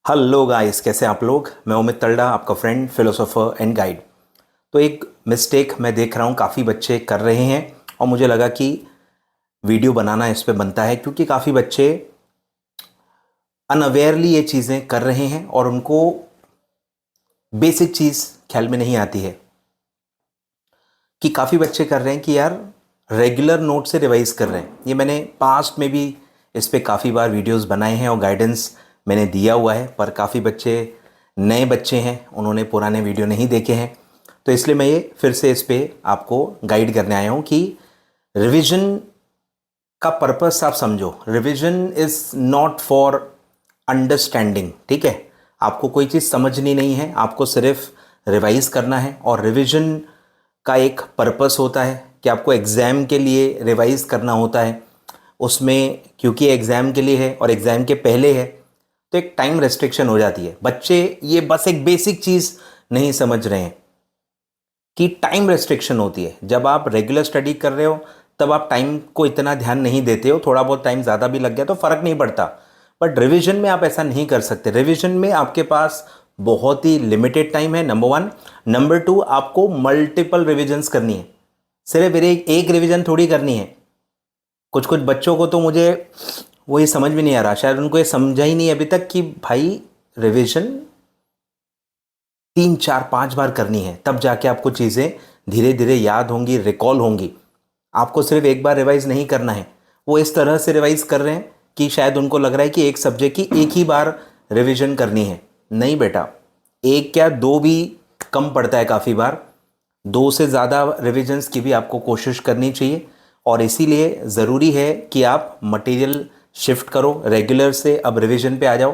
Hello guys, कैसे हैं आप लोग। मैं अमित तलड़ा, आपका फ्रेंड, फिलोसोफर एंड गाइड। तो एक मिस्टेक मैं देख रहा हूँ काफ़ी बच्चे कर रहे हैं और मुझे लगा कि वीडियो बनाना इस पे बनता है, क्योंकि काफ़ी बच्चे अनअवेयरली ये चीज़ें कर रहे हैं और उनको बेसिक चीज़ ख्याल में नहीं आती है कि काफ़ी बच्चे कर रहे हैं कि यार रेगुलर नोट से रिवाइज कर रहे हैं। ये मैंने पास्ट में भी इस पे काफ़ी बार वीडियोस बनाए हैं और गाइडेंस मैंने दिया हुआ है, पर काफ़ी बच्चे नए बच्चे हैं, उन्होंने पुराने वीडियो नहीं देखे हैं। तो इसलिए मैं ये फिर से इस पे आपको गाइड करने आया हूँ कि रिविजन का पर्पस आप समझो। Revision is not for understanding, ठीक है। आपको कोई चीज़ समझनी नहीं है, आपको सिर्फ रिवाइज करना है। और रिविजन का एक पर्पस होता है कि आपको एग्ज़ाम के लिए रिवाइज करना होता है। उसमें क्योंकि एग्ज़ाम के लिए है और एग्ज़ाम के पहले है, तो एक टाइम रेस्ट्रिक्शन हो जाती है। बच्चे ये बस एक बेसिक चीज़ नहीं समझ रहे हैं कि टाइम रेस्ट्रिक्शन होती है। जब आप रेगुलर स्टडी कर रहे हो तब आप टाइम को इतना ध्यान नहीं देते हो, थोड़ा बहुत टाइम ज़्यादा भी लग गया तो फ़र्क नहीं पड़ता। बट रिवीजन में आप ऐसा नहीं कर सकते। रिवीजन में आपके पास बहुत ही लिमिटेड टाइम है, नंबर वन। नंबर टू, आपको मल्टीपल रिविजन्स करनी है, सिर्फ मेरे एक रिवीजन थोड़ी करनी है। कुछ कुछ बच्चों को तो मुझे वही समझ में नहीं आ रहा, शायद उनको ये समझा ही नहीं अभी तक कि भाई रिवीजन 3 4 5 बार करनी है, तब जाके आपको चीज़ें धीरे धीरे याद होंगी, रिकॉल होंगी। आपको सिर्फ एक बार रिवाइज नहीं करना है। वो इस तरह से रिवाइज कर रहे हैं कि शायद उनको लग रहा है कि एक सब्जेक्ट की एक ही बार रिवीजन करनी है। नहीं बेटा, एक क्या दो भी कम पड़ता है काफ़ी बार। दो से ज़्यादा रिविजन्स की भी आपको कोशिश करनी चाहिए। और इसीलिए ज़रूरी है कि आप मटेरियल शिफ्ट करो, रेगुलर से अब रिवीजन पे आ जाओ।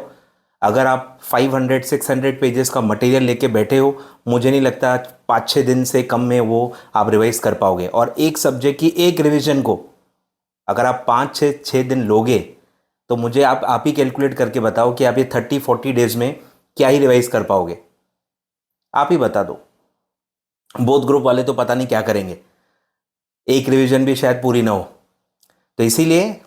अगर आप 500 600 पेजेस का मटेरियल लेके बैठे हो, मुझे नहीं लगता 5 6 दिन से कम में वो आप रिवाइज कर पाओगे। और एक सब्जेक्ट की एक रिवीजन को अगर आप 5 6 6 दिन लोगे तो मुझे आप ही कैलकुलेट करके बताओ कि आप ये 30 40 डेज में क्या ही रिवाइज कर पाओगे। आप ही बता दो। बोथ ग्रुप वाले तो पता नहीं क्या करेंगे, एक रिवीजन भी शायद पूरी ना हो। तो इसीलिए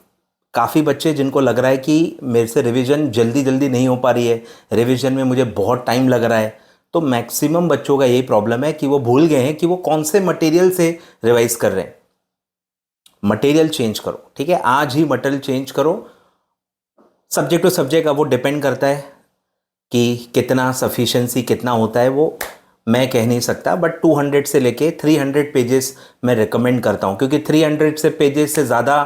काफ़ी बच्चे जिनको लग रहा है कि मेरे से रिवीजन जल्दी जल्दी नहीं हो पा रही है, रिवीजन में मुझे बहुत टाइम लग रहा है, तो मैक्सिमम बच्चों का यही प्रॉब्लम है कि वो भूल गए हैं कि वो कौन से मटेरियल से रिवाइज कर रहे हैं। मटेरियल चेंज करो, ठीक है, आज ही मटेरियल चेंज करो। सब्जेक्ट टू सब्जेक्ट अब वो डिपेंड करता है कि कितना सफिशेंसी कितना होता है, वो मैं कह नहीं सकता। बट 200 से लेके 300 पेजेस मैं रिकमेंड करता हूँ, क्योंकि 300 से पेजेस से ज़्यादा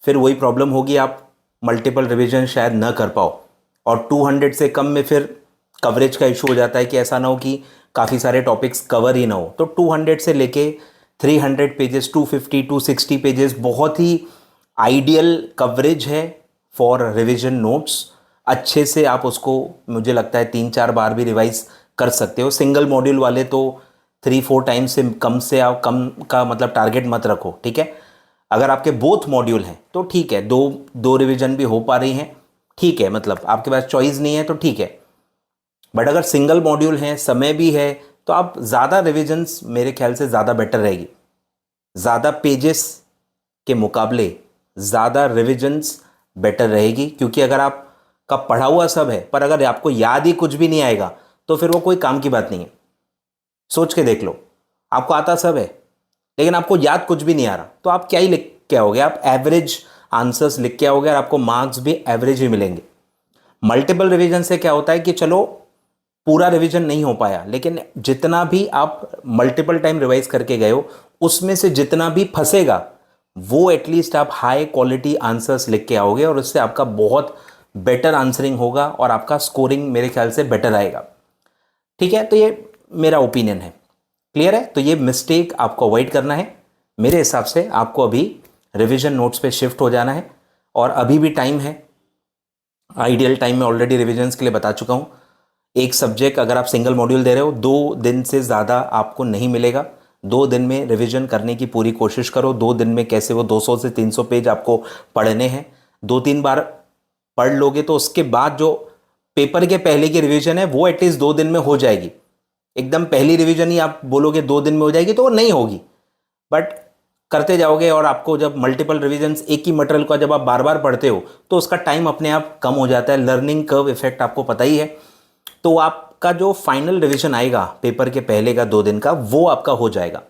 फिर वही प्रॉब्लम होगी, आप मल्टीपल रिवीजन शायद ना कर पाओ। और 200 से कम में फिर कवरेज का इशू हो जाता है कि ऐसा ना हो कि काफ़ी सारे टॉपिक्स कवर ही ना हो। तो 200 से लेके 300 पेजेस, 250 260 पेजेस बहुत ही आइडियल कवरेज है फॉर रिवीजन नोट्स। अच्छे से आप उसको, मुझे लगता है 3 4 बार भी रिवाइज कर सकते हो। सिंगल मॉड्यूल वाले तो 3 4 टाइम से आप कम का मतलब टारगेट मत रखो, ठीक है। अगर आपके बोथ मॉड्यूल हैं तो ठीक है, दो दो रिवीजन भी हो पा रही हैं, ठीक है, मतलब आपके पास चॉइस नहीं है तो ठीक है। बट अगर सिंगल मॉड्यूल है, समय भी है, तो आप ज़्यादा रिविजन्स मेरे ख्याल से ज़्यादा बेटर रहेगी। ज़्यादा पेजेस के मुकाबले ज़्यादा रिविजन्स बेटर रहेगी, क्योंकि अगर आपका पढ़ा हुआ सब है पर अगर आपको याद ही कुछ भी नहीं आएगा तो फिर वो कोई काम की बात नहीं है। सोच के देख लो, आपको आता सब है लेकिन आपको याद कुछ भी नहीं आ रहा, तो आप क्या ही लिख के आओगे, आप एवरेज आंसर्स लिख के आओगे और आपको मार्क्स भी एवरेज ही मिलेंगे। मल्टीपल रिवीजन से क्या होता है कि चलो पूरा रिवीजन नहीं हो पाया, लेकिन जितना भी आप मल्टीपल टाइम रिवाइज करके गए हो उसमें से जितना भी फंसेगा वो एटलीस्ट आप हाई क्वालिटी आंसर्स लिख के आओगे और उससे आपका बहुत बेटर आंसरिंग होगा और आपका स्कोरिंग मेरे ख्याल से बेटर आएगा, ठीक है। तो ये मेरा ओपिनियन है, क्लियर है। तो ये मिस्टेक आपको अवॉइड करना है। मेरे हिसाब से आपको अभी रिवीजन नोट्स पे शिफ्ट हो जाना है और अभी भी टाइम है। आइडियल टाइम में ऑलरेडी रिविजन्स के लिए बता चुका हूँ। एक सब्जेक्ट अगर आप सिंगल मॉड्यूल दे रहे हो, 2 दिन से ज़्यादा आपको नहीं मिलेगा। 2 दिन में रिवीजन करने की पूरी कोशिश करो। 2 दिन में कैसे वो 200 से 300 पेज आपको पढ़ने हैं। 2 3 बार पढ़ लोगे तो उसके बाद जो पेपर के पहले की रिवीजन है वो एटलीस्ट 2 दिन में हो जाएगी। एकदम पहली रिवीजन ही आप बोलोगे 2 दिन में हो जाएगी तो वो नहीं होगी। बट करते जाओगे और आपको जब मल्टीपल रिविजन्स एक ही मटेरियल का जब आप बार बार पढ़ते हो तो उसका टाइम अपने आप कम हो जाता है। लर्निंग कर्व इफेक्ट आपको पता ही है। तो आपका जो फाइनल रिवीजन आएगा पेपर के पहले का 2 दिन का, वो आपका हो जाएगा।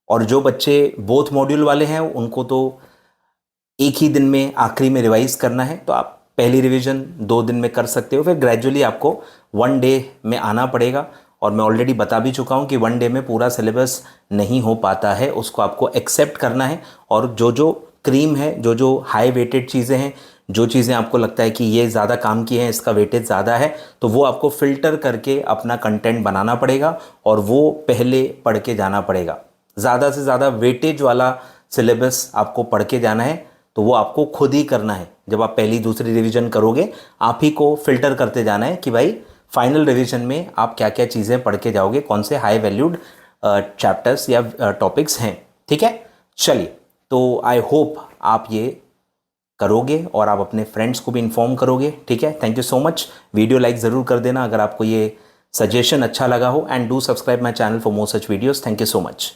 और जो बच्चे बोथ मॉड्यूल वाले हैं उनको तो एक ही दिन में आखिरी में रिवाइज करना है, तो आप पहली रिवीजन 2 दिन में कर सकते हो। फिर ग्रेजुअली आपको 1 डे में आना पड़ेगा। और मैं ऑलरेडी बता भी चुका हूँ कि 1 डे में पूरा सिलेबस नहीं हो पाता है, उसको आपको एक्सेप्ट करना है। और जो जो क्रीम है, जो जो हाई वेटेड चीज़ें हैं, जो चीज़ें आपको लगता है कि ये ज़्यादा काम की हैं, इसका वेटेज ज़्यादा है, तो वो आपको फ़िल्टर करके अपना कंटेंट बनाना पड़ेगा और वो पहले पढ़ के जाना पड़ेगा। ज़्यादा से ज़्यादा वेटेज वाला सिलेबस आपको पढ़ के जाना है, तो वो आपको खुद ही करना है। जब आप पहली दूसरी रिवीजन करोगे, आप ही को फिल्टर करते जाना है कि भाई फाइनल रिवीजन में आप क्या क्या चीज़ें पढ़ के जाओगे, कौन से हाई वैल्यूड चैप्टर्स या टॉपिक्स हैं। ठीक है, चलिए, तो आई होप आप ये करोगे और आप अपने फ्रेंड्स को भी इन्फॉर्म करोगे। ठीक है, thank you so much. Video like ज़रूर कर देना अगर आपको ये सजेशन अच्छा लगा हो, and do subscribe my channel for more such videos. Thank you so much.